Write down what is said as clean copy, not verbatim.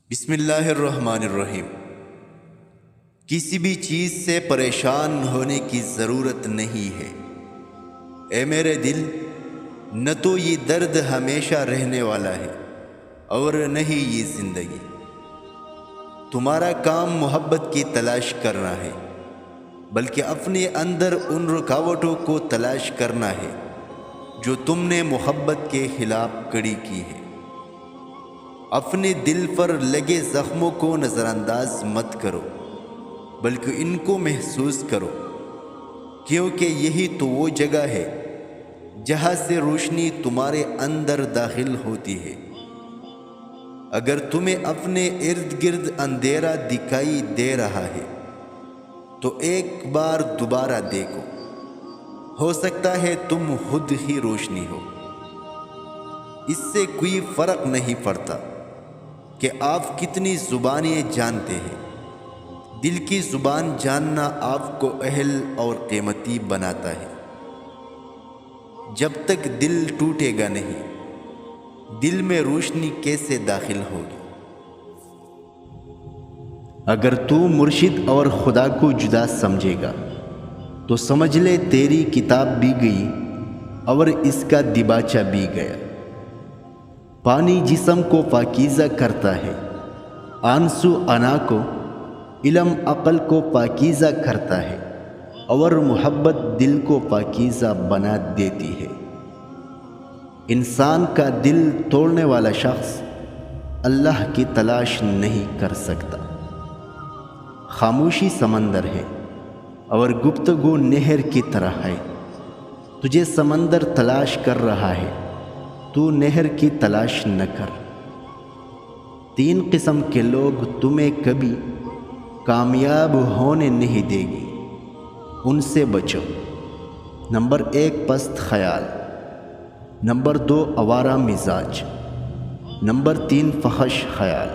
بسم اللہ الرحمن الرحیم۔ کسی بھی چیز سے پریشان ہونے کی ضرورت نہیں ہے اے میرے دل، نہ تو یہ درد ہمیشہ رہنے والا ہے اور نہ ہی یہ زندگی۔ تمہارا کام محبت کی تلاش کرنا ہے، بلکہ اپنے اندر ان رکاوٹوں کو تلاش کرنا ہے جو تم نے محبت کے خلاف کھڑی کی ہے۔ اپنے دل پر لگے زخموں کو نظر انداز مت کرو، بلکہ ان کو محسوس کرو، کیونکہ یہی تو وہ جگہ ہے جہاں سے روشنی تمہارے اندر داخل ہوتی ہے۔ اگر تمہیں اپنے ارد گرد اندھیرا دکھائی دے رہا ہے تو ایک بار دوبارہ دیکھو، ہو سکتا ہے تم خود ہی روشنی ہو۔ اس سے کوئی فرق نہیں پڑتا کہ آپ کتنی زبانیں جانتے ہیں، دل کی زبان جاننا آپ کو اہل اور قیمتی بناتا ہے۔ جب تک دل ٹوٹے گا نہیں، دل میں روشنی کیسے داخل ہوگی؟ اگر تو مرشد اور خدا کو جدا سمجھے گا تو سمجھ لے تیری کتاب بھی گئی اور اس کا دیباچہ بھی گیا۔ پانی جسم کو پاکیزہ کرتا ہے، آنسو انا کو، علم عقل کو پاکیزہ کرتا ہے، اور محبت دل کو پاکیزہ بنا دیتی ہے۔ انسان کا دل توڑنے والا شخص اللہ کی تلاش نہیں کر سکتا۔ خاموشی سمندر ہے اور گفتگو نہر کی طرح ہے۔ تجھے سمندر تلاش کر رہا ہے، تو نہر کی تلاش نہ کر۔ 3 قسم کے لوگ تمہیں کبھی کامیاب ہونے نہیں دے گی، ان سے بچو۔ نمبر 1 پست خیال، نمبر 2 آوارہ مزاج، نمبر 3 فحش خیال۔